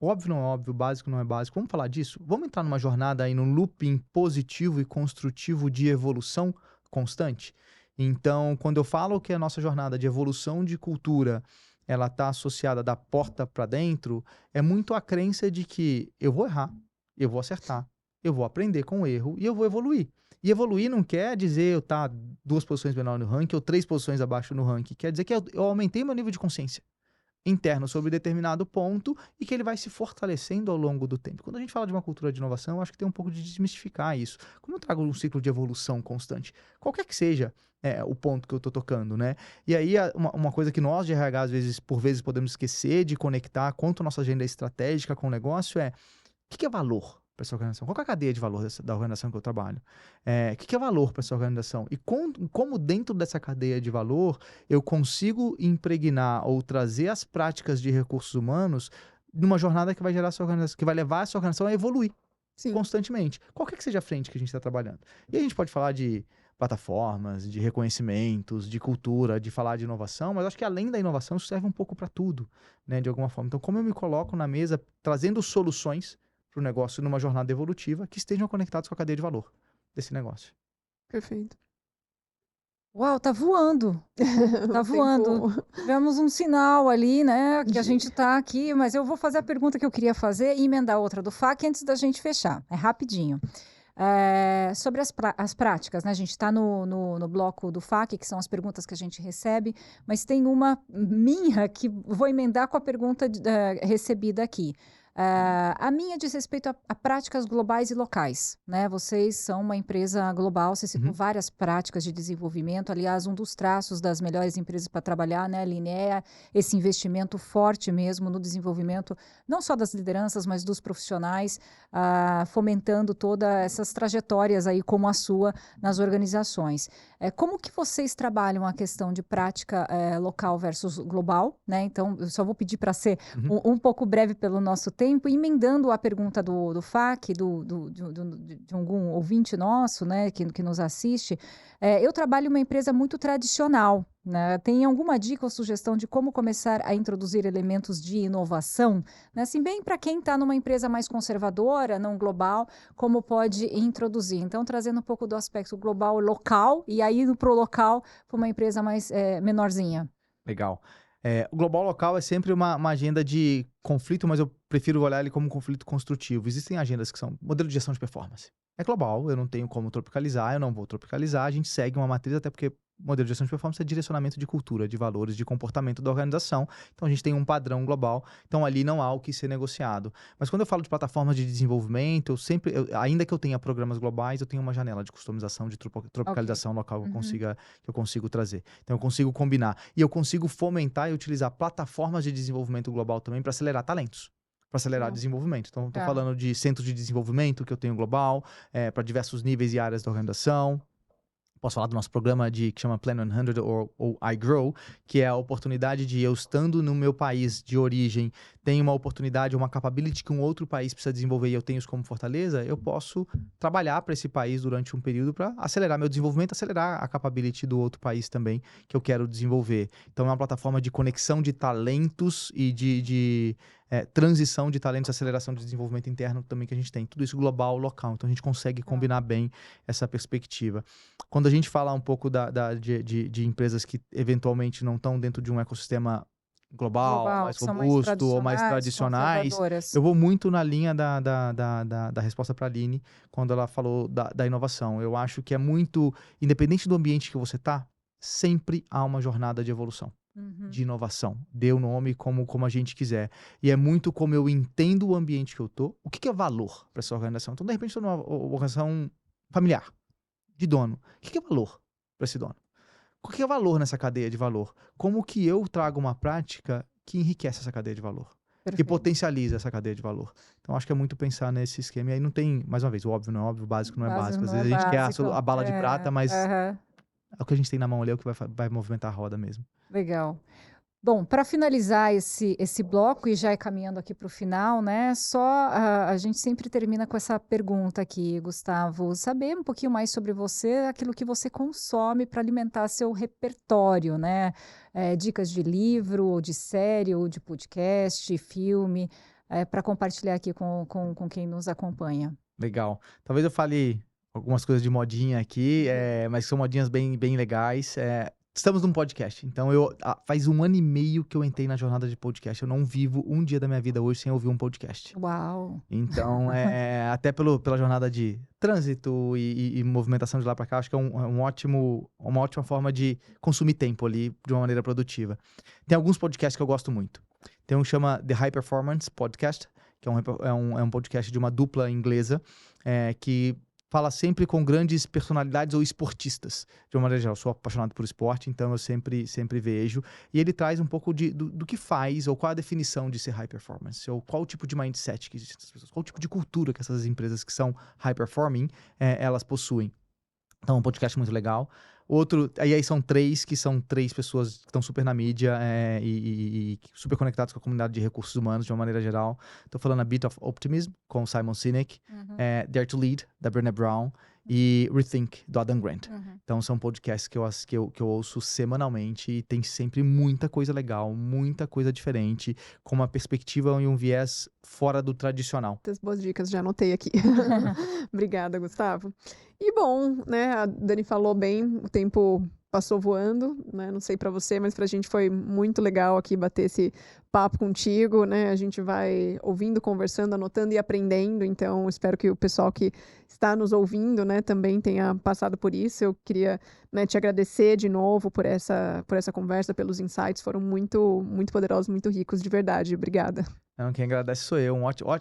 óbvio não é óbvio, básico não é básico. Vamos falar disso? Vamos entrar numa jornada aí, num looping positivo e construtivo de evolução constante? Então, quando eu falo que a nossa jornada de evolução de cultura, ela está associada da porta para dentro, é muito a crença de que eu vou errar, eu vou acertar, eu vou aprender com o erro e eu vou evoluir. E evoluir não quer dizer eu estar 2 posições menor no ranking ou 3 posições abaixo no ranking. Quer dizer que eu aumentei meu nível de consciência interno sobre determinado ponto e que ele vai se fortalecendo ao longo do tempo. Quando a gente fala de uma cultura de inovação, eu acho que tem um pouco de desmistificar isso. Como eu trago um ciclo de evolução constante, qualquer que seja o ponto que eu estou tocando, né? E aí, uma coisa que nós de RH, por vezes, podemos esquecer de conectar quanto a nossa agenda é estratégica com o negócio o que é valor para essa organização? Qual é a cadeia de valor da organização que eu trabalho? O que é valor para essa organização? E como dentro dessa cadeia de valor eu consigo impregnar ou trazer as práticas de recursos humanos numa jornada que vai gerar essa organização, que vai levar essa organização a evoluir constantemente. Qualquer que seja a frente que a gente está trabalhando. E a gente pode falar de plataformas, de reconhecimentos, de cultura, de falar de inovação, mas acho que além da inovação isso serve um pouco para tudo, né, de alguma forma. Então, como eu me coloco na mesa trazendo soluções para o negócio numa jornada evolutiva que estejam conectados com a cadeia de valor desse negócio. Perfeito. Uau, tá voando. Tá voando. Tivemos um sinal ali, né, que a gente tá aqui, mas eu vou fazer a pergunta que eu queria fazer e emendar outra do FAQ antes da gente fechar. É rapidinho. Sobre as práticas, né? A gente está no bloco do FAQ, que são as perguntas que a gente recebe, mas tem uma minha que vou emendar com a pergunta recebida aqui. A minha diz respeito a práticas globais e locais, né? Vocês são uma empresa global, vocês citam várias práticas de desenvolvimento. Aliás, um dos traços das melhores empresas para trabalhar, né, Aline, é esse investimento forte mesmo no desenvolvimento, não só das lideranças, mas dos profissionais, fomentando todas essas trajetórias aí como a sua nas organizações. Como que vocês trabalham a questão de prática local versus global, né? Então, eu só vou pedir para ser um pouco breve pelo nosso tempo. tempo, emendando a pergunta do FAQ, de algum ouvinte nosso, né, que nos assiste, eu trabalho em uma empresa muito tradicional, né? Tem alguma dica ou sugestão de como começar a introduzir elementos de inovação? Né? Assim, bem para quem está numa empresa mais conservadora, não global, como pode introduzir? Então, trazendo um pouco do aspecto global local e aí indo para o local para uma empresa mais menorzinha. Legal. O global local é sempre uma agenda de conflito, mas eu prefiro olhar ele como um conflito construtivo. Existem agendas que são modelo de gestão de performance. É global, eu não tenho como tropicalizar, eu não vou tropicalizar, a gente segue uma matriz, até porque modelo de gestão de performance é direcionamento de cultura, de valores, de comportamento da organização. Então a gente tem um padrão global, então ali não há o que ser negociado. Mas quando eu falo de plataformas de desenvolvimento, ainda que eu tenha programas globais, eu tenho uma janela de customização, de tropicalização local que eu consigo trazer. Então eu consigo combinar. E eu consigo fomentar e utilizar plataformas de desenvolvimento global também para acelerar talentos. Para acelerar desenvolvimento. Então, estou falando de centros de desenvolvimento que eu tenho global, para diversos níveis e áreas da organização. Posso falar do nosso programa que chama Plan 100 ou iGrow, que é a oportunidade de eu estando no meu país de origem, tenho uma oportunidade, uma capability que um outro país precisa desenvolver e eu tenho isso como fortaleza, eu posso trabalhar para esse país durante um período para acelerar meu desenvolvimento, acelerar a capability do outro país também que eu quero desenvolver. Então é uma plataforma de conexão de talentos e de transição de talentos, aceleração de desenvolvimento interno também que a gente tem. Tudo isso global, local. Então a gente consegue combinar bem essa perspectiva. Quando a gente fala um pouco de empresas que eventualmente não estão dentro de um ecossistema global mais robusto ou mais tradicionais, eu vou muito na linha da resposta para a Aline quando ela falou da inovação. Eu acho que é muito, independente do ambiente que você está, sempre há uma jornada de evolução. De inovação, dê o nome como a gente quiser. E é muito como eu entendo o ambiente que eu tô, o que é valor para essa organização. Então, de repente, estou numa organização familiar, de dono. O que é valor para esse dono? O que é valor nessa cadeia de valor? Como que eu trago uma prática que enriquece essa cadeia de valor? Perfeito. Que potencializa essa cadeia de valor. Então, acho que é muito pensar nesse esquema. E aí não tem, mais uma vez, o óbvio não é óbvio, o básico não é básico. Às vezes a gente quer a bala de prata, mas é o que a gente tem na mão ali, é o que vai movimentar a roda mesmo. Legal. Bom, para finalizar esse bloco e já ir caminhando aqui para o final, né? A gente sempre termina com essa pergunta aqui, Gustavo. Saber um pouquinho mais sobre você, aquilo que você consome para alimentar seu repertório, né? Dicas de livro, ou de série, ou de podcast, filme, para compartilhar aqui com quem nos acompanha. Legal. Talvez eu fale algumas coisas de modinha aqui, mas são modinhas bem, bem legais. Estamos num podcast, então faz 1 ano e meio que eu entrei na jornada de podcast. Eu não vivo um dia da minha vida hoje sem ouvir um podcast. Uau! Então, até pela jornada de trânsito e movimentação de lá para cá, acho que é uma ótima forma de consumir tempo ali de uma maneira produtiva. Tem alguns podcasts que eu gosto muito. Tem um que chama The High Performance Podcast, que é um podcast de uma dupla inglesa, que fala sempre com grandes personalidades ou esportistas. De uma maneira geral, eu sou apaixonado por esporte, então eu sempre vejo. E ele traz um pouco do que faz, ou qual a definição de ser high performance, ou qual o tipo de mindset que existe nessas pessoas, qual o tipo de cultura que essas empresas que são high performing, elas possuem. Então, é um podcast muito legal. Outro, aí são três pessoas que estão super na mídia e super conectados com a comunidade de recursos humanos de uma maneira geral. Estou falando A Bit of Optimism, com o Simon Sinek, Dare to Lead, da Brené Brown, e Rethink, do Adam Grant. Então, são podcasts que eu ouço semanalmente e tem sempre muita coisa legal, muita coisa diferente, com uma perspectiva e um viés fora do tradicional. Muitas boas dicas, já anotei aqui. Obrigada, Gustavo. E bom, né, a Dani falou bem, o tempo passou voando, né, não sei para você, mas pra gente foi muito legal aqui bater esse papo contigo, né, a gente vai ouvindo, conversando, anotando e aprendendo, então espero que o pessoal que está nos ouvindo, né, também tenha passado por isso. Eu queria, né, te agradecer de novo por essa conversa, pelos insights, foram muito, muito poderosos, muito ricos, de verdade, obrigada. Não, quem agradece sou eu.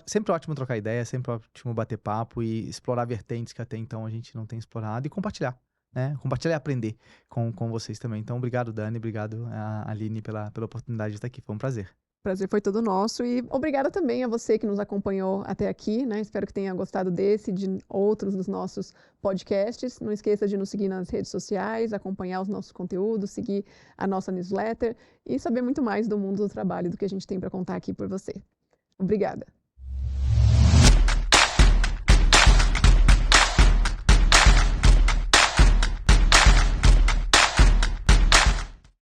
Sempre ótimo trocar ideia, sempre ótimo bater papo e explorar vertentes que até então a gente não tem explorado e compartilhar, né? Compartilhar e aprender com vocês também. Então, obrigado, Dani, obrigado, Aline, pela oportunidade de estar aqui. Foi um prazer. Prazer foi todo nosso e obrigada também a você que nos acompanhou até aqui, né? Espero que tenha gostado desse e de outros dos nossos podcasts. Não esqueça de nos seguir nas redes sociais, acompanhar os nossos conteúdos, seguir a nossa newsletter e saber muito mais do mundo do trabalho, do que a gente tem para contar aqui por você. Obrigada.